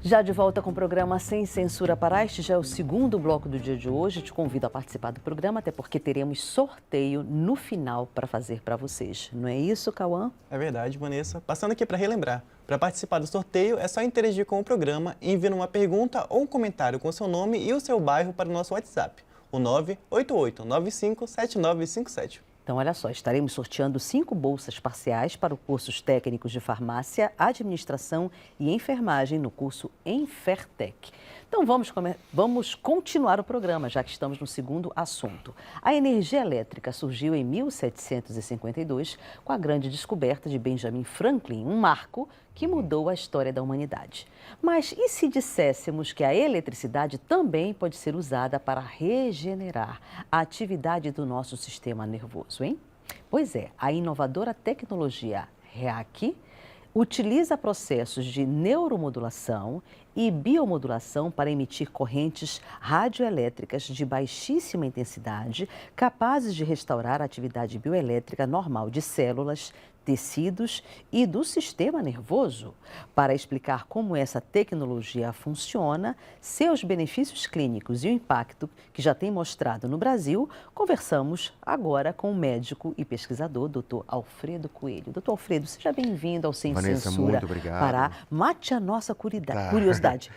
Já de volta com o programa Sem Censura para este já é o segundo bloco do dia de hoje. Te convido a participar do programa, até porque teremos sorteio no final para fazer para vocês. Não é isso, Cauã? É verdade, Vanessa. Passando aqui para relembrar, para participar do sorteio é só interagir com o programa, enviando uma pergunta ou um comentário com seu nome e o seu bairro para o nosso WhatsApp, o 988-957957. Então, olha só, estaremos sorteando 5 bolsas parciais para os cursos técnicos de farmácia, administração e enfermagem no curso Enfertec. Então, vamos continuar o programa, já que estamos no segundo assunto. A energia elétrica surgiu em 1752 com a grande descoberta de Benjamin Franklin, um marco que mudou a história da humanidade. Mas e se disséssemos que a eletricidade também pode ser usada para regenerar a atividade do nosso sistema nervoso, hein? Pois é, a inovadora tecnologia REAC utiliza processos de neuromodulação e biomodulação para emitir correntes radioelétricas de baixíssima intensidade, capazes de restaurar a atividade bioelétrica normal de células, tecidos e do sistema nervoso. Para explicar como essa tecnologia funciona, seus benefícios clínicos e o impacto que já tem mostrado no Brasil, conversamos agora com o médico e pesquisador, Dr. Alfredo Coelho. Dr. Alfredo, seja bem-vindo ao Sem Vanessa, Censura muito obrigado. Pará. Mate a nossa curiosidade.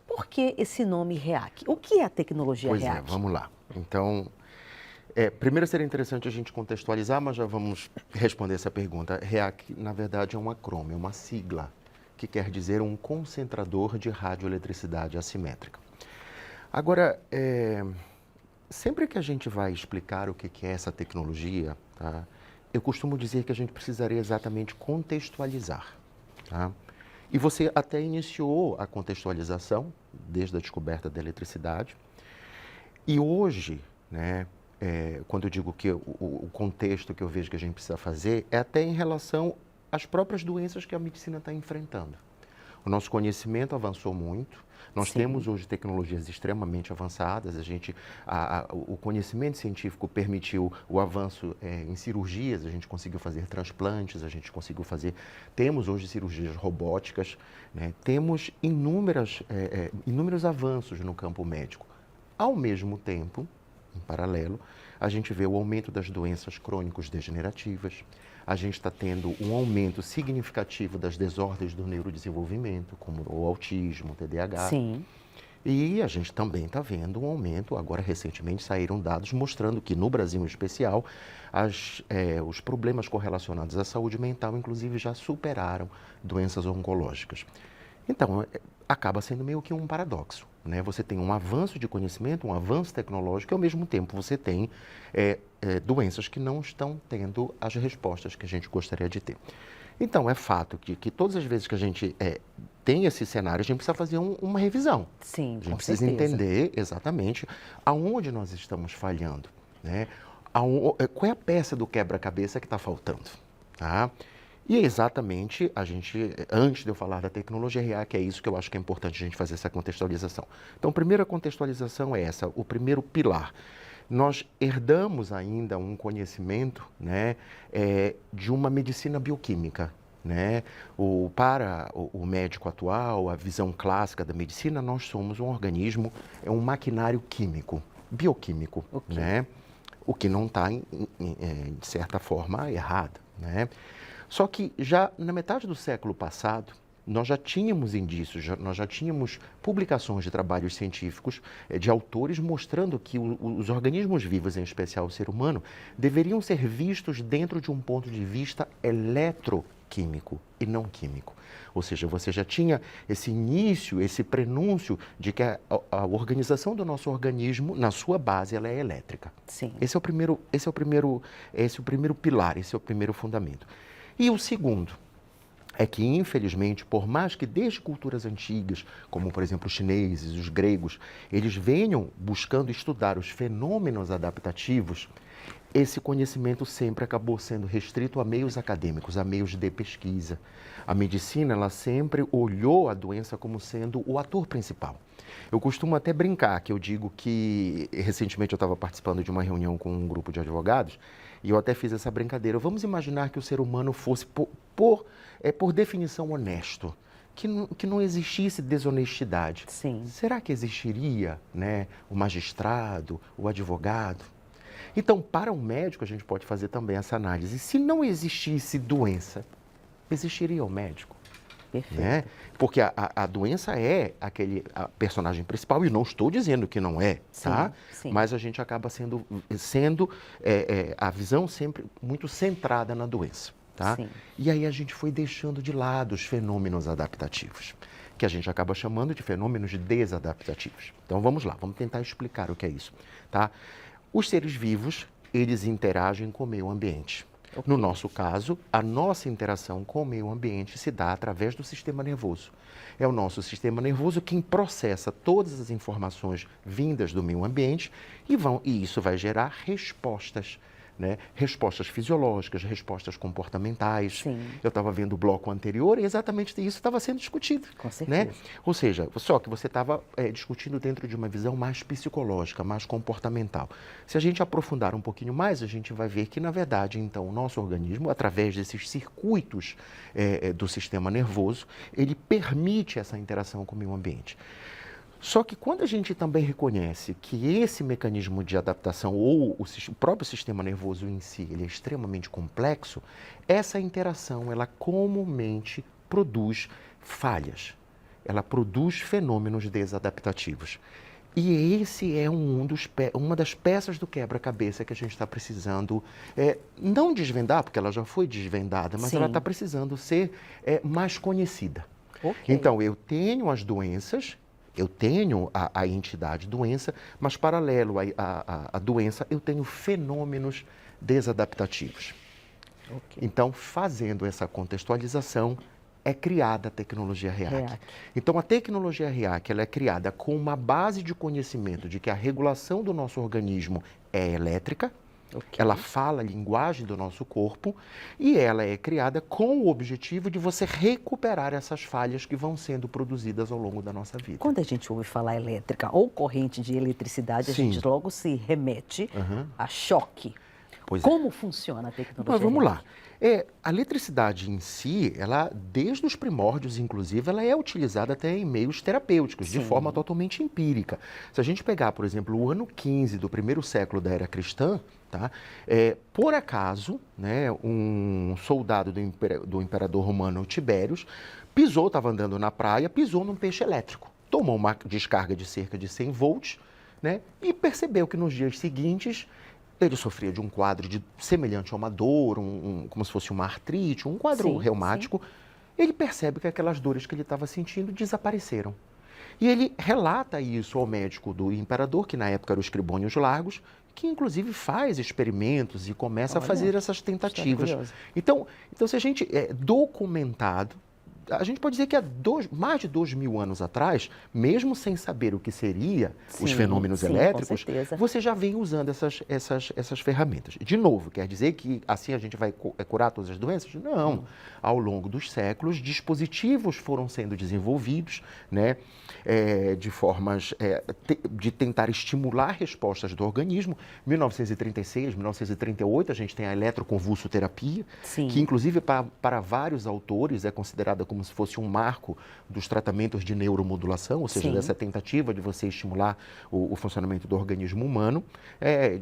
Por que esse nome REAC? O que é a tecnologia REAC? Pois é, vamos lá. Então, primeiro seria interessante a gente contextualizar, mas já vamos responder essa pergunta. REAC, na verdade, é um acrônimo, é uma sigla, que quer dizer um concentrador de radioeletricidade assimétrica. Agora, sempre que a gente vai explicar o que é essa tecnologia, tá, eu costumo dizer que a gente precisaria exatamente contextualizar. Tá? E você até iniciou a contextualização desde a descoberta da eletricidade. E hoje, né, quando eu digo que o contexto que eu vejo que a gente precisa fazer é até em relação às próprias doenças que a medicina está enfrentando. O nosso conhecimento avançou muito. Nós Sim. temos hoje tecnologias extremamente avançadas. O conhecimento científico permitiu o avanço em cirurgias. A gente conseguiu fazer transplantes, temos hoje cirurgias robóticas, né? Temos inúmeros avanços no campo médico. Ao mesmo tempo, em paralelo, a gente vê o aumento das doenças crônicos degenerativas. A gente está tendo um aumento significativo das desordens do neurodesenvolvimento, como o autismo, o TDAH. Sim. E a gente também está vendo um aumento, agora recentemente saíram dados mostrando que no Brasil em especial, os problemas correlacionados à saúde mental, inclusive, já superaram doenças oncológicas. Então, acaba sendo meio que um paradoxo, né? Você tem um avanço de conhecimento, um avanço tecnológico, e ao mesmo tempo você tem doenças que não estão tendo as respostas que a gente gostaria de ter. Então, é fato que todas as vezes que a gente tem esse cenário, a gente precisa fazer uma revisão. Sim, a gente com precisa certeza. entender exatamente aonde nós estamos falhando, né? Qual é a peça do quebra-cabeça que está faltando, tá? E é exatamente, antes de eu falar da tecnologia REAC, é isso que eu acho que é importante a gente fazer essa contextualização. Então, a primeira contextualização é essa, o primeiro pilar. Nós herdamos ainda um conhecimento, né, de uma medicina bioquímica. Né? Para o médico atual, a visão clássica da medicina, nós somos um organismo, um maquinário químico, bioquímico, Ok. né? O que não está, de certa forma, errado, né? Só que já na metade do século passado, nós já tínhamos indícios, nós já tínhamos publicações de trabalhos científicos, de autores mostrando que os organismos vivos, em especial o ser humano, deveriam ser vistos dentro de um ponto de vista eletroquímico e não químico. Ou seja, você já tinha esse início, esse prenúncio de que a organização do nosso organismo, na sua base, ela é elétrica. Sim. Esse é o primeiro pilar, esse é o primeiro fundamento. E o segundo é que, infelizmente, por mais que desde culturas antigas, como, por exemplo, os chineses, os gregos, eles venham buscando estudar os fenômenos adaptativos, esse conhecimento sempre acabou sendo restrito a meios acadêmicos, a meios de pesquisa. A medicina, ela sempre olhou a doença como sendo o ator principal. Eu costumo até brincar, que eu digo que, recentemente eu estava participando de uma reunião com um grupo de advogados, e eu até fiz essa brincadeira. Vamos imaginar que o ser humano fosse, por definição, honesto. que não existisse desonestidade. Sim. Será que existiria, né, o magistrado, o advogado? Então, para o médico, a gente pode fazer também essa análise. Se não existisse doença, existiria o médico? Perfeito. Né? Porque a doença é a personagem principal, e não estou dizendo que não é, tá? Sim. Mas a gente acaba sendo a visão sempre muito centrada na doença, tá? Sim. E aí a gente foi deixando de lado os fenômenos adaptativos, que a gente acaba chamando de fenômenos desadaptativos. Então vamos lá, vamos tentar explicar o que é isso, tá? Os seres vivos, eles interagem com o meio ambiente. No nosso caso, a nossa interação com o meio ambiente se dá através do sistema nervoso. É o nosso sistema nervoso quem processa todas as informações vindas do meio ambiente e isso vai gerar respostas, né? Respostas fisiológicas, respostas comportamentais. Sim. Eu estava vendo o bloco anterior e exatamente isso estava sendo discutido. Com certeza. Né? Ou seja, só que você estava discutindo dentro de uma visão mais psicológica, mais comportamental. Se a gente aprofundar um pouquinho mais, a gente vai ver que, na verdade, então, o nosso organismo, através desses circuitos do sistema nervoso, ele permite essa interação com o meio ambiente. Só que quando a gente também reconhece que esse mecanismo de adaptação ou o próprio sistema nervoso em si, ele é extremamente complexo, essa interação, ela comumente produz falhas, ela produz fenômenos desadaptativos. E esse é uma das peças do quebra-cabeça que a gente está precisando, não desvendar, porque ela já foi desvendada, mas Sim. ela está precisando ser mais conhecida. Ok. Então, eu tenho as doenças, eu tenho a entidade doença, mas paralelo à doença, eu tenho fenômenos desadaptativos. Ok. Então, fazendo essa contextualização, é criada a tecnologia REAC. REAC. Então, a tecnologia REAC ela é criada com uma base de conhecimento de que a regulação do nosso organismo é elétrica, Ok. ela fala a linguagem do nosso corpo e ela é criada com o objetivo de você recuperar essas falhas que vão sendo produzidas ao longo da nossa vida. Quando a gente ouve falar elétrica ou corrente de eletricidade, a Sim. gente logo se remete Uhum. a choque. Pois é. Como funciona a tecnologia? Mas vamos lá. REAC? A eletricidade em si, ela, desde os primórdios, inclusive, ela é utilizada até em meios terapêuticos, de Sim. forma totalmente empírica. Se a gente pegar, por exemplo, o ano 15 do primeiro século da era cristã, tá? Por acaso, né, um soldado do imperador romano Tibérios estava andando na praia, pisou num peixe elétrico, tomou uma descarga de cerca de 100 volts, né, e percebeu que nos dias seguintes ele sofria de um quadro semelhante a uma dor, como se fosse uma artrite, um quadro Sim, reumático. Ele percebe que aquelas dores que ele estava sentindo desapareceram. E ele relata isso ao médico do imperador, que na época era o Escribônios Largos, que inclusive faz experimentos e começa a fazer essas tentativas. curioso. Então, se a gente documentado, a gente pode dizer que há mais de 2.000 anos atrás, mesmo sem saber o que seria os Sim, fenômenos sim, com elétricos, certeza. você já vem usando essas ferramentas. De novo, quer dizer que assim a gente vai curar todas as doenças? Não. Ao longo dos séculos, dispositivos foram sendo desenvolvidos, né, de formas de tentar estimular respostas do organismo. 1936, 1938, a gente tem a eletroconvulsoterapia, Sim. que inclusive para vários autores é considerada como se fosse um marco dos tratamentos de neuromodulação, ou seja, Sim. dessa tentativa de você estimular o funcionamento do organismo humano.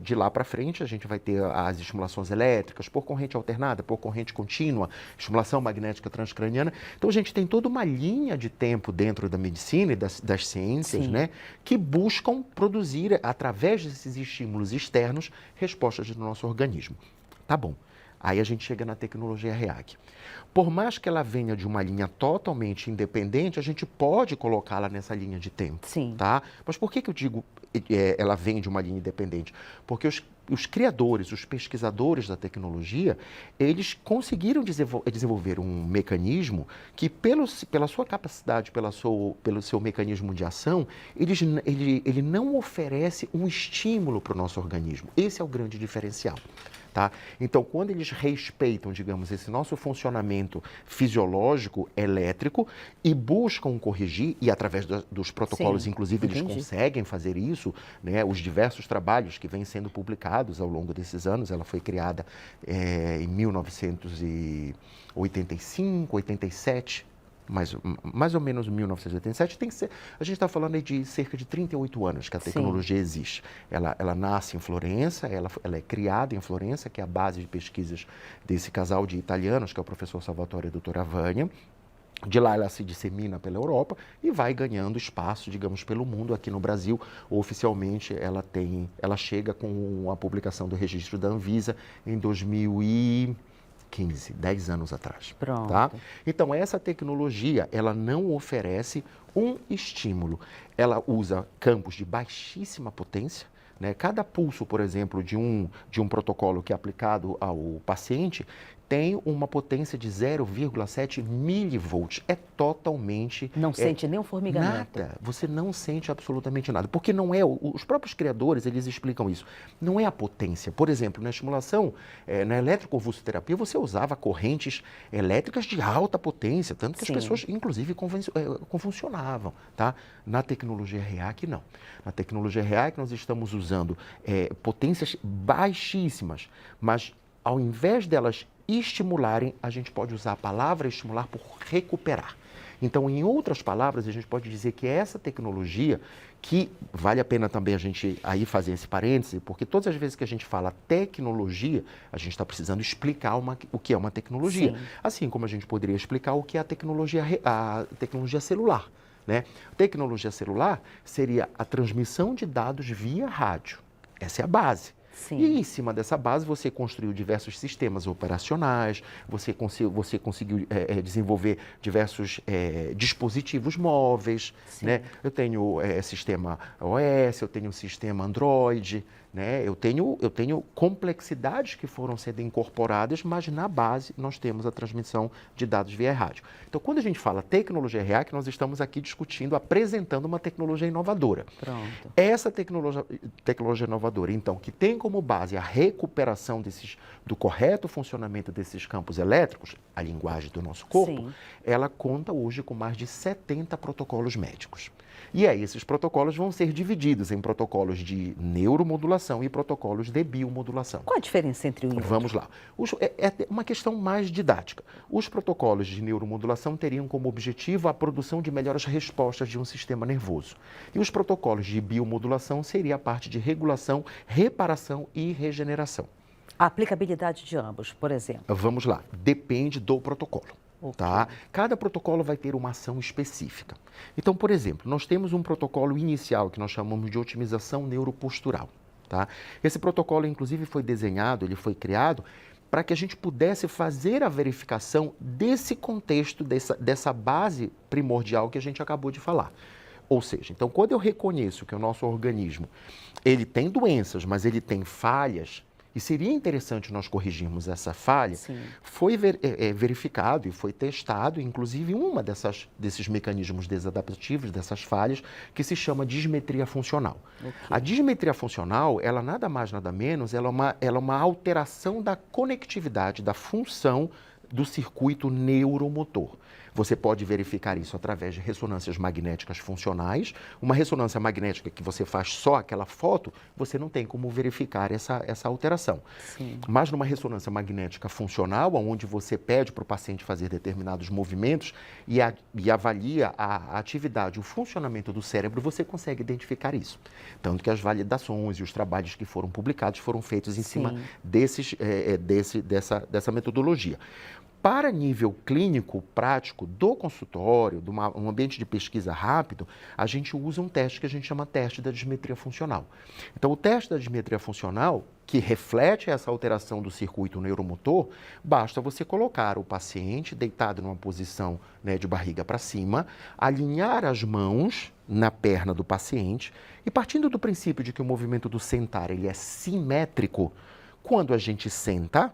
De lá para frente, a gente vai ter as estimulações elétricas por corrente alternada, por corrente contínua, estimulação magnética transcraniana. Então, a gente tem toda uma linha de tempo dentro da medicina e das ciências, Sim. né, que buscam produzir, através desses estímulos externos, respostas do nosso organismo. Tá bom. Aí a gente chega na tecnologia REAC. Por mais que ela venha de uma linha totalmente independente, a gente pode colocá-la nessa linha de tempo. Sim. Tá? Mas por que eu digo ela vem de uma linha independente? Porque os criadores, os pesquisadores da tecnologia, eles conseguiram desenvolver um mecanismo que, pela sua capacidade, pelo seu mecanismo de ação, ele não oferece um estímulo para o nosso organismo. Esse é o grande diferencial. Tá? Então, quando eles respeitam, digamos, esse nosso funcionamento fisiológico, elétrico, e buscam corrigir, e através dos protocolos, Sim, inclusive, eles entendi. conseguem fazer isso, né? Os diversos trabalhos que vêm sendo publicados ao longo desses anos, ela foi criada em 1985, 87, mais ou menos 1987, a gente está falando aí de cerca de 38 anos que a tecnologia existe. Ela nasce em Florença, ela é criada em Florença, que é a base de pesquisas desse casal de italianos, que é o professor Salvatore e a doutora Vânia. De lá ela se dissemina pela Europa e vai ganhando espaço, digamos, pelo mundo. Aqui no Brasil, oficialmente, ela chega com a publicação do registro da Anvisa em 2015, 10 anos atrás. Pronto. Tá? Então, essa tecnologia, ela não oferece um estímulo. Ela usa campos de baixíssima potência, né? Cada pulso, por exemplo, de um protocolo que é aplicado ao paciente tem uma potência de 0,7 milivolts. É totalmente... Não sente nem um formigamento. Nada. Você não sente absolutamente nada. Porque não é... Os próprios criadores, eles explicam isso. Não é a potência. Por exemplo, na estimulação, na eletroconvulsoterapia, você usava correntes elétricas de alta potência, tanto que as pessoas, inclusive, convulsionavam. Tá? Na tecnologia REAC, não. Na tecnologia REAC, nós estamos usando potências baixíssimas, mas ao invés delas estimularem, a gente pode usar a palavra estimular por recuperar. Então, em outras palavras, a gente pode dizer que essa tecnologia, que vale a pena também a gente aí fazer esse parêntese, porque todas as vezes que a gente fala tecnologia, a gente está precisando explicar o que é uma tecnologia. Sim. Assim como a gente poderia explicar o que é a tecnologia celular. Né? Tecnologia celular seria a transmissão de dados via rádio. Essa é a base. Sim. E em cima dessa base você construiu diversos sistemas operacionais, você conseguiu desenvolver diversos dispositivos móveis, né? Eu tenho sistema iOS, eu tenho sistema Android, né? Eu tenho complexidades que foram sendo incorporadas, mas na base nós temos a transmissão de dados via rádio. Então, quando a gente fala tecnologia REAC, nós estamos aqui discutindo, apresentando uma tecnologia inovadora. Pronto. Essa tecnologia inovadora, então, que tem como base a recuperação do correto funcionamento desses campos elétricos, a linguagem do nosso corpo, ela conta hoje com mais de 70 protocolos médicos. E aí, esses protocolos vão ser divididos em protocolos de neuromodulação e protocolos de biomodulação. Qual a diferença entre um e outro? Vamos lá. É uma questão mais didática. Os protocolos de neuromodulação teriam como objetivo a produção de melhores respostas de um sistema nervoso. E os protocolos de biomodulação seria a parte de regulação, reparação e regeneração. A aplicabilidade de ambos, por exemplo? Vamos lá. Depende do protocolo. Tá? Cada protocolo vai ter uma ação específica. Então, por exemplo, nós temos um protocolo inicial que nós chamamos de otimização neuropostural. Tá? Esse protocolo, inclusive, foi desenhado, ele foi criado para que a gente pudesse fazer a verificação desse contexto, dessa base primordial que a gente acabou de falar. Ou seja, então, quando eu reconheço que o nosso organismo ele tem doenças, mas ele tem falhas, e seria interessante nós corrigirmos essa falha, foi verificado e foi testado, inclusive, uma desses mecanismos desadaptativos, dessas falhas, que se chama dismetria funcional. A dismetria funcional, ela nada mais, nada menos, ela é uma alteração da conectividade, da função do circuito neuromotor. Você pode verificar isso através de ressonâncias magnéticas funcionais. Uma ressonância magnética que você faz só aquela foto, você não tem como verificar essa alteração. Mas numa ressonância magnética funcional, onde você pede para o paciente fazer determinados movimentos e avalia a atividade, o funcionamento do cérebro, você consegue identificar isso. Tanto que as validações e os trabalhos que foram publicados foram feitos em cima dessa metodologia. Para nível clínico, prático, do consultório, de um ambiente de pesquisa rápido, a gente usa um teste que a gente chama teste da dismetria funcional. Então, o teste da dismetria funcional, que reflete essa alteração do circuito neuromotor, basta você colocar o paciente deitado numa posição, né, de barriga para cima, alinhar as mãos na perna do paciente e, partindo do princípio de que o movimento do sentar ele é simétrico, quando a gente senta,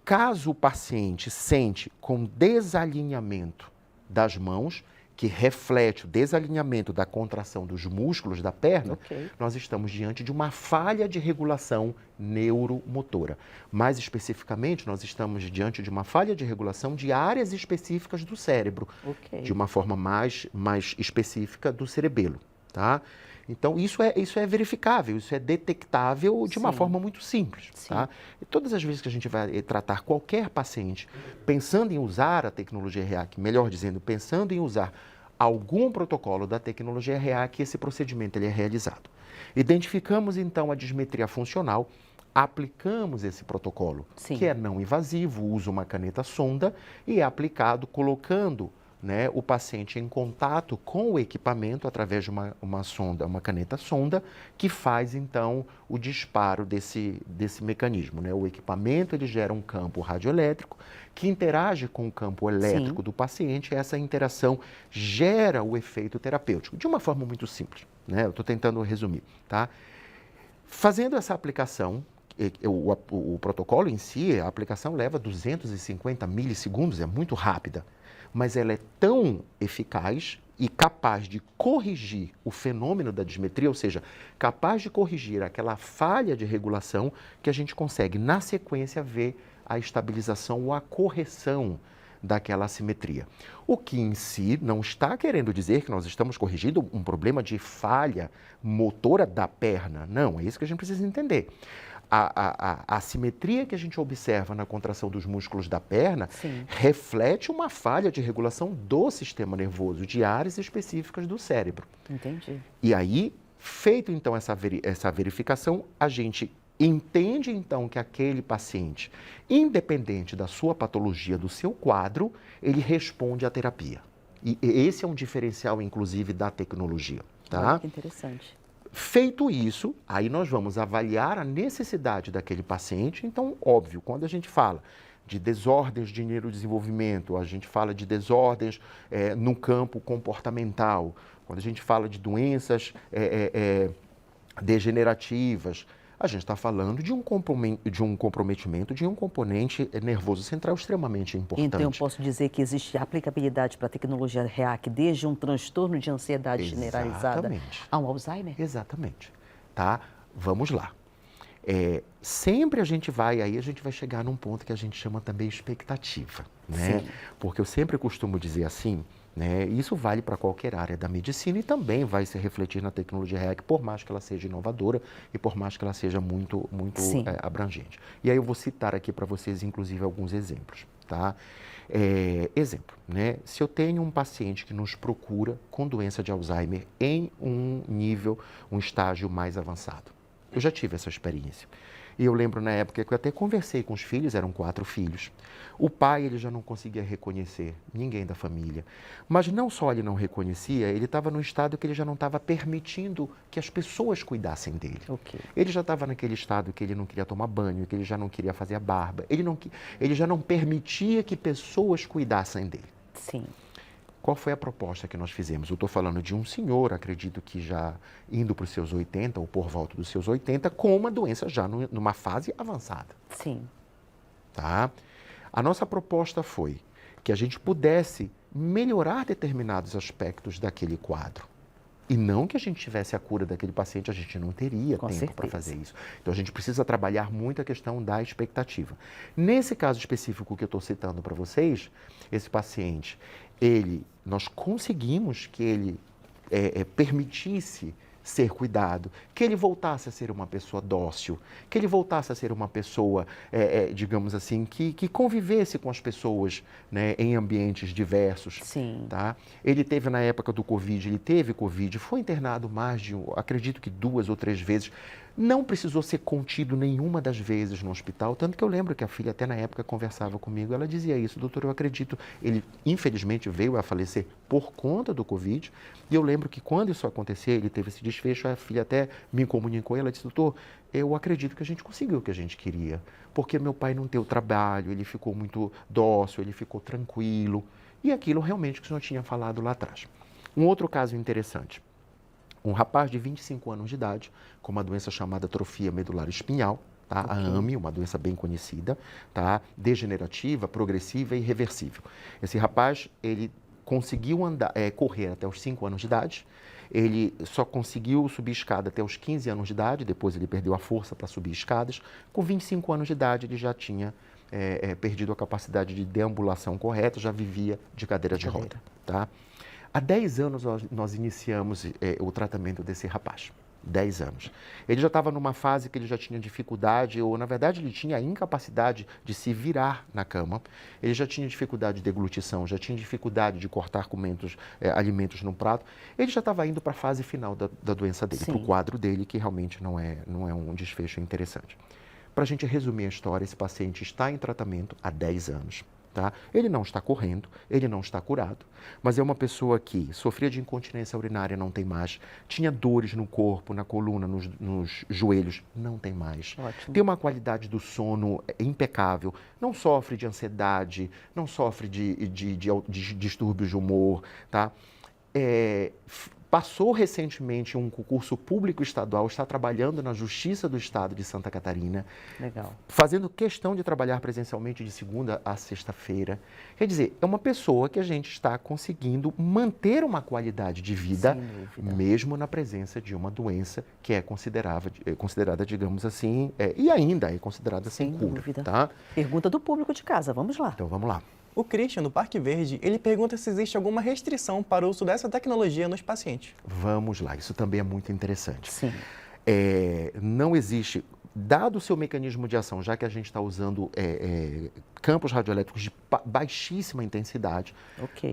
caso o paciente sente com desalinhamento das mãos, que reflete o desalinhamento da contração dos músculos da perna, nós estamos diante de uma falha de regulação neuromotora. Mais especificamente, nós estamos diante de uma falha de regulação de áreas específicas do cérebro, de uma forma mais específica do cerebelo. Tá? Então, isso é verificável, isso é detectável de uma forma muito simples. Tá? E todas as vezes que a gente vai tratar qualquer paciente pensando em usar a tecnologia REAC, melhor dizendo, pensando em usar algum protocolo da tecnologia REAC, esse procedimento ele é realizado. Identificamos, então, a dismetria funcional, aplicamos esse protocolo, que é não invasivo, usa uma caneta sonda e é aplicado colocando, né, o paciente em contato com o equipamento através de uma sonda, uma caneta sonda, que faz então o disparo desse mecanismo, né? O equipamento ele gera um campo radioelétrico que interage com o campo elétrico do paciente, e essa interação gera o efeito terapêutico, de uma forma muito simples, né? Eu estou tentando resumir, tá? Fazendo essa aplicação, o protocolo em si, a aplicação leva 250 milissegundos, é muito rápida, mas ela é tão eficaz e capaz de corrigir o fenômeno da dismetria, ou seja, capaz de corrigir aquela falha de regulação, que a gente consegue, na sequência, ver a estabilização ou a correção daquela assimetria. O que em si não está querendo dizer que nós estamos corrigindo um problema de falha motora da perna. Não, é isso que a gente precisa entender. A assimetria que a gente observa na contração dos músculos da perna reflete uma falha de regulação do sistema nervoso, de áreas específicas do cérebro. Entendi. E aí, feito então essa verificação, a gente entende então que aquele paciente, independente da sua patologia, do seu quadro, ele responde à terapia. E esse é um diferencial, inclusive, da tecnologia. Tá? Olha que interessante. Feito isso, aí nós vamos avaliar a necessidade daquele paciente. Então, óbvio, quando a gente fala de desordens de neurodesenvolvimento, a gente fala de desordens no campo comportamental, quando a gente fala de doenças degenerativas, a gente está falando de um comprometimento de um componente nervoso central extremamente importante. Então, eu posso dizer que existe aplicabilidade para a tecnologia REAC desde um transtorno de ansiedade generalizada a um Alzheimer? Exatamente. Tá? Vamos lá. Sempre a gente vai chegar num ponto que a gente chama também expectativa, né? Porque eu sempre costumo dizer assim, né? Isso vale para qualquer área da medicina e também vai se refletir na tecnologia REAC, por mais que ela seja inovadora e por mais que ela seja muito abrangente. E aí eu vou citar aqui para vocês, inclusive, alguns exemplos, tá? Exemplo, né? Se eu tenho um paciente que nos procura com doença de Alzheimer em um estágio mais avançado, eu já tive essa experiência. E eu lembro na época que eu até conversei com os filhos, eram 4 filhos. O pai, ele já não conseguia reconhecer ninguém da família. Mas não só ele não reconhecia, ele estava num estado que ele já não estava permitindo que as pessoas cuidassem dele. Ele já estava naquele estado que ele não queria tomar banho, que ele já não queria fazer a barba. Ele já não permitia que pessoas cuidassem dele. Sim. Qual foi a proposta que nós fizemos? Eu estou falando de um senhor, acredito que já indo para os seus 80 ou por volta dos seus 80, com uma doença já numa fase avançada. Sim. Tá? A nossa proposta foi que a gente pudesse melhorar determinados aspectos daquele quadro. E não que a gente tivesse a cura daquele paciente, a gente não teria tempo para fazer isso. Então, a gente precisa trabalhar muito a questão da expectativa. Nesse caso específico que eu estou citando para vocês, esse paciente, nós conseguimos que ele permitisse ser cuidado, que ele voltasse a ser uma pessoa dócil, que ele voltasse a ser uma pessoa, digamos assim, que convivesse com as pessoas, né, em ambientes diversos. Sim. Tá? Ele teve, na época do Covid, foi internado acredito que 2 ou 3 vezes, não precisou ser contido nenhuma das vezes no hospital, tanto que eu lembro que a filha até na época conversava comigo, ela dizia isso: doutor, eu acredito, ele infelizmente veio a falecer por conta do Covid, e eu lembro que quando isso acontecer, ele teve esse desfecho, a filha até me comunicou, ela disse: doutor, eu acredito que a gente conseguiu o que a gente queria, porque meu pai não teve trabalho, ele ficou muito dócil, ele ficou tranquilo, e aquilo realmente que o senhor tinha falado lá atrás. Um outro caso interessante. Um rapaz de 25 anos de idade, com uma doença chamada atrofia medular espinhal, tá? A AME, uma doença bem conhecida, tá? Degenerativa, progressiva e irreversível. Esse rapaz, ele conseguiu correr até os 5 anos de idade, ele só conseguiu subir escada até os 15 anos de idade, depois ele perdeu a força para subir escadas. Com 25 anos de idade, ele já tinha perdido a capacidade de deambulação correta, já vivia de cadeira de roda, tá? Há 10 anos nós iniciamos o tratamento desse rapaz. 10 anos. Ele já estava numa fase que ele já tinha dificuldade, ou na verdade ele tinha a incapacidade de se virar na cama, ele já tinha dificuldade de deglutição, já tinha dificuldade de cortar alimentos no prato, ele já estava indo para a fase final da doença dele, para o quadro dele, que realmente não é um desfecho interessante. Para a gente resumir a história, esse paciente está em tratamento há 10 anos. Tá? Ele não está correndo, ele não está curado, mas é uma pessoa que sofria de incontinência urinária, não tem mais, tinha dores no corpo, na coluna, nos joelhos, não tem mais. Ótimo. Tem uma qualidade do sono impecável, não sofre de ansiedade, não sofre de distúrbios de humor, tá? Passou recentemente um concurso público estadual, está trabalhando na Justiça do Estado de Santa Catarina. Legal. Fazendo questão de trabalhar presencialmente de segunda a sexta-feira. Quer dizer, é uma pessoa que a gente está conseguindo manter uma qualidade de vida, mesmo na presença de uma doença que é considerada, digamos assim, e ainda é considerada sem cura. Tá? Pergunta do público de casa, vamos lá. Então vamos lá. O Christian, do Parque Verde, ele pergunta se existe alguma restrição para o uso dessa tecnologia nos pacientes. Vamos lá, isso também é muito interessante. Sim. Não existe, dado o seu mecanismo de ação, já que a gente está usando campos radioelétricos de baixíssima intensidade,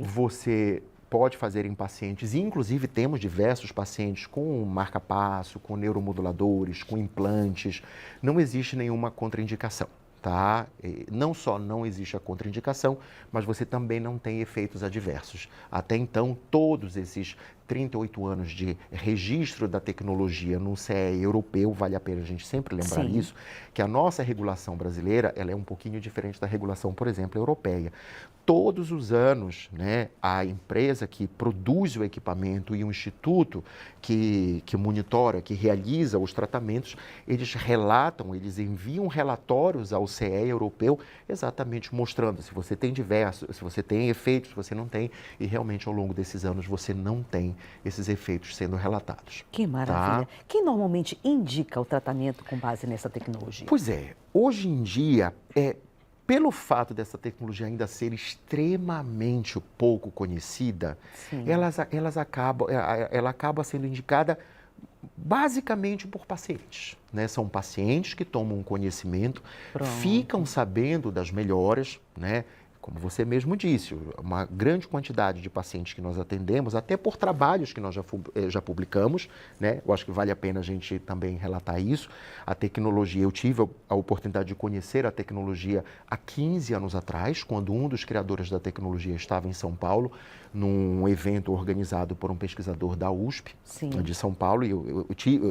você pode fazer em pacientes, e inclusive temos diversos pacientes com marca-passo, com neuromoduladores, com implantes, não existe nenhuma contraindicação. Tá? Não só não existe a contraindicação, mas você também não tem efeitos adversos. Até então, todos esses 38 anos de registro da tecnologia no CE europeu, vale a pena a gente sempre lembrar isso, que a nossa regulação brasileira ela é um pouquinho diferente da regulação, por exemplo, europeia. Todos os anos, né, a empresa que produz o equipamento e o instituto que monitora, que realiza os tratamentos, eles enviam relatórios ao CE europeu exatamente mostrando se você tem se você tem efeitos, se você não tem, e realmente ao longo desses anos você não tem esses efeitos sendo relatados. Que maravilha. Tá? Quem normalmente indica o tratamento com base nessa tecnologia? Pois é, hoje em dia, pelo fato dessa tecnologia ainda ser extremamente pouco conhecida, ela acaba sendo indicada basicamente por pacientes. Né? São pacientes que tomam conhecimento, ficam sabendo das melhoras, né? Como você mesmo disse, uma grande quantidade de pacientes que nós atendemos, até por trabalhos que nós já publicamos, né? Eu acho que vale a pena a gente também relatar isso. A tecnologia, eu tive a oportunidade de conhecer a tecnologia há 15 anos atrás, quando um dos criadores da tecnologia estava em São Paulo, num evento organizado por um pesquisador da USP, de São Paulo, e eu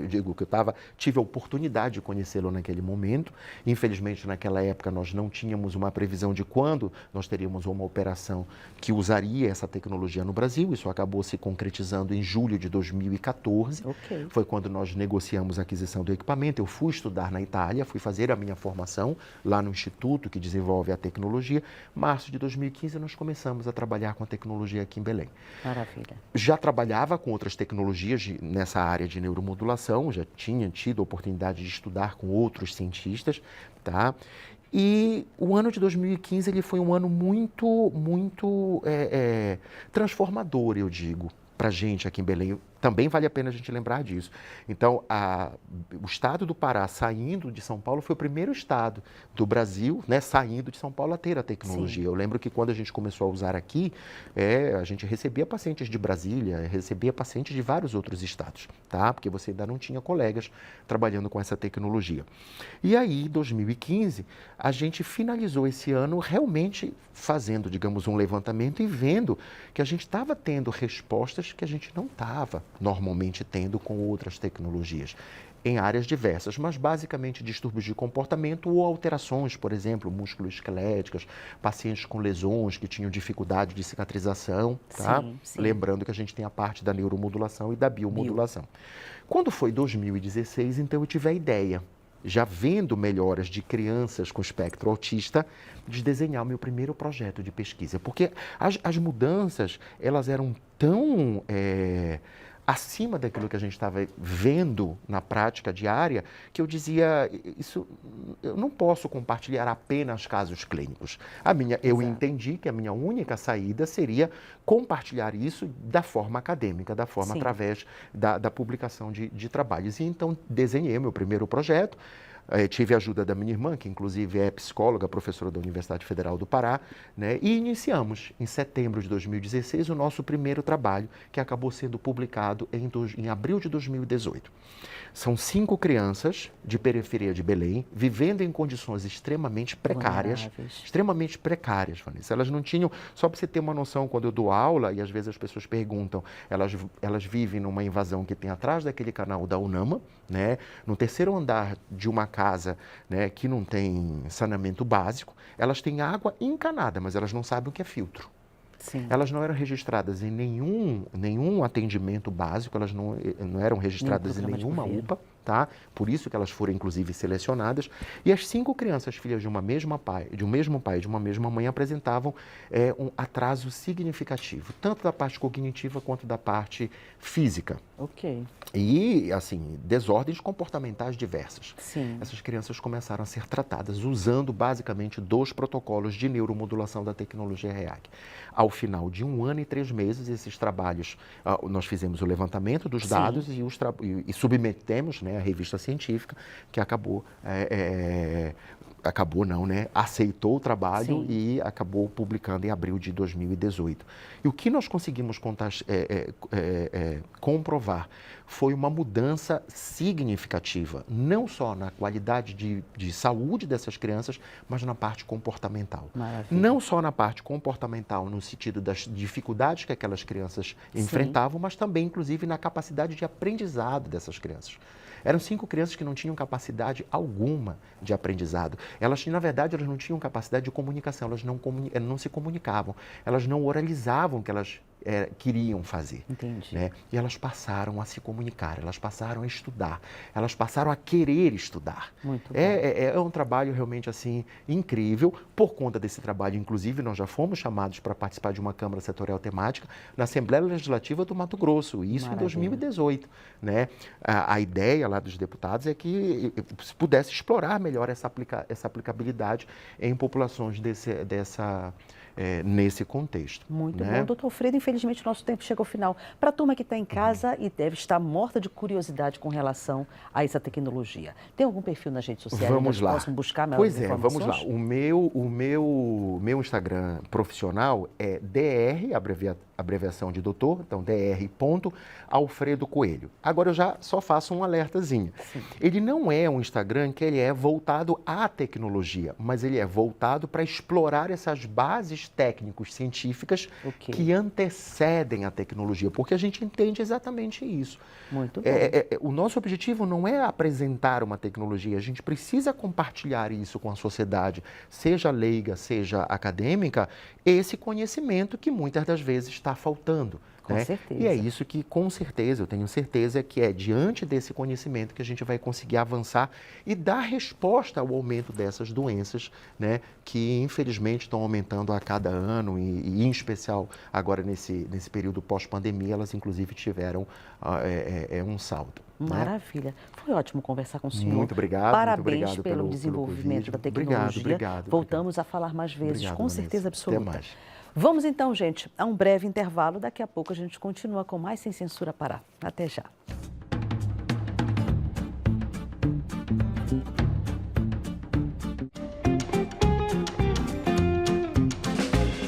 digo que eu tive a oportunidade de conhecê-lo naquele momento. Infelizmente, naquela época, nós não tínhamos uma previsão de quando nós teríamos uma operação que usaria essa tecnologia no Brasil. Isso acabou se concretizando em julho de 2014. Foi quando nós negociamos a aquisição do equipamento. Eu fui estudar na Itália, fui fazer a minha formação lá no instituto que desenvolve a tecnologia. Março de 2015, nós começamos a trabalhar com a tecnologia aqui em Belém. Maravilha. Já trabalhava com outras tecnologias nessa área de neuromodulação, já tinha tido a oportunidade de estudar com outros cientistas, tá? E o ano de 2015 ele foi um ano muito transformador, eu digo, para a gente aqui em Belém. Também vale a pena a gente lembrar disso. Então, o estado do Pará saindo de São Paulo foi o primeiro estado do Brasil, né, saindo de São Paulo a ter a tecnologia. Eu lembro que quando a gente começou a usar aqui, a gente recebia pacientes de Brasília, recebia pacientes de vários outros estados, tá? Porque você ainda não tinha colegas trabalhando com essa tecnologia. E aí, em 2015, a gente finalizou esse ano realmente fazendo, digamos, um levantamento e vendo que a gente estava tendo respostas que a gente não estava normalmente tendo com outras tecnologias, em áreas diversas, mas basicamente distúrbios de comportamento ou alterações, por exemplo, musculoesqueléticas, pacientes com lesões que tinham dificuldade de cicatrização, tá? Lembrando que a gente tem a parte da neuromodulação e da biomodulação. Quando foi 2016, então eu tive a ideia, já vendo melhoras de crianças com espectro autista, de desenhar o meu primeiro projeto de pesquisa, porque as mudanças, elas eram tão acima daquilo que a gente estava vendo na prática diária, que eu dizia, eu não posso compartilhar apenas casos clínicos. Eu entendi que a minha única saída seria compartilhar isso da forma acadêmica, da forma através da publicação de trabalhos. E então desenhei meu primeiro projeto. Tive a ajuda da minha irmã, que inclusive é psicóloga, professora da Universidade Federal do Pará, né? E iniciamos, em setembro de 2016, o nosso primeiro trabalho, que acabou sendo publicado em abril de 2018. São 5 crianças de periferia de Belém, vivendo em condições extremamente precárias. Extremamente precárias, Vanessa. Elas não tinham, só para você ter uma noção, quando eu dou aula, e às vezes as pessoas perguntam, elas vivem numa invasão que tem atrás daquele canal da UNAMA, né? No terceiro andar de uma casa, né, que não tem saneamento básico, elas têm água encanada, mas elas não sabem o que é filtro. Sim. Elas não eram registradas em nenhum atendimento básico, elas não eram registradas em nenhuma UPA, tá? Por isso que elas foram, inclusive, selecionadas. E as 5 crianças, filhas de um mesmo pai e de uma mesma mãe, apresentavam um atraso significativo, tanto da parte cognitiva quanto da parte física. Ok. E, assim, desordens comportamentais diversas. Sim. Essas crianças começaram a ser tratadas usando, basicamente, 2 protocolos de neuromodulação da tecnologia REAC. Ao final de 1 ano e 3 meses, esses trabalhos, nós fizemos o levantamento dos dados e submetemos, né, a revista científica, que aceitou o trabalho e acabou publicando em abril de 2018. E o que nós conseguimos comprovar foi uma mudança significativa, não só na qualidade de saúde dessas crianças, mas na parte comportamental. Maravilha. Não só na parte comportamental, no sentido das dificuldades que aquelas crianças enfrentavam, mas também, inclusive, na capacidade de aprendizado dessas crianças. Eram 5 crianças que não tinham capacidade alguma de aprendizado. Na verdade, elas não tinham capacidade de comunicação, elas não se comunicavam, elas não oralizavam o que elas queriam fazer. Entendi. Né? E elas passaram a se comunicar, elas passaram a estudar, elas passaram a querer estudar. Muito bom. É um trabalho realmente assim incrível. Por conta desse trabalho, inclusive, nós já fomos chamados para participar de uma Câmara Setorial Temática na Assembleia Legislativa do Mato Grosso, isso em 2018. Né? A ideia lá dos deputados é que se pudesse explorar melhor essa aplicabilidade em populações nesse contexto. Muito né? bom. Doutor Alfredo, infelizmente o nosso tempo chega ao final. Para a turma que está em casa e deve estar morta de curiosidade com relação a essa tecnologia, tem algum perfil nas redes sociais? Vamos lá. Possam buscar maiores informações? Vamos lá. O meu Instagram profissional é DR, abreviação de doutor, então dr.alfredo Coelho. Agora eu já só faço um alertazinho. Sim. Ele não é um Instagram que ele é voltado à tecnologia, mas ele é voltado para explorar essas bases técnicos científicas que antecedem a tecnologia, porque a gente entende exatamente isso. Muito bom. O nosso objetivo não é apresentar uma tecnologia, a gente precisa compartilhar isso com a sociedade, seja leiga, seja acadêmica, esse conhecimento que muitas das vezes está faltando. Com certeza. E é isso que, com certeza, eu tenho certeza que é diante desse conhecimento que a gente vai conseguir avançar e dar resposta ao aumento dessas doenças, né, que infelizmente estão aumentando a cada ano e em especial agora nesse período pós-pandemia, elas inclusive tiveram um salto. Maravilha. Né? Foi ótimo conversar com o senhor. Muito obrigado. Parabéns muito obrigado pelo desenvolvimento da tecnologia. Obrigado. Voltamos a falar mais vezes, com certeza absoluta. Até mais. Vamos então, gente, a um breve intervalo. Daqui a pouco a gente continua com mais Sem Censura Pará. Até já.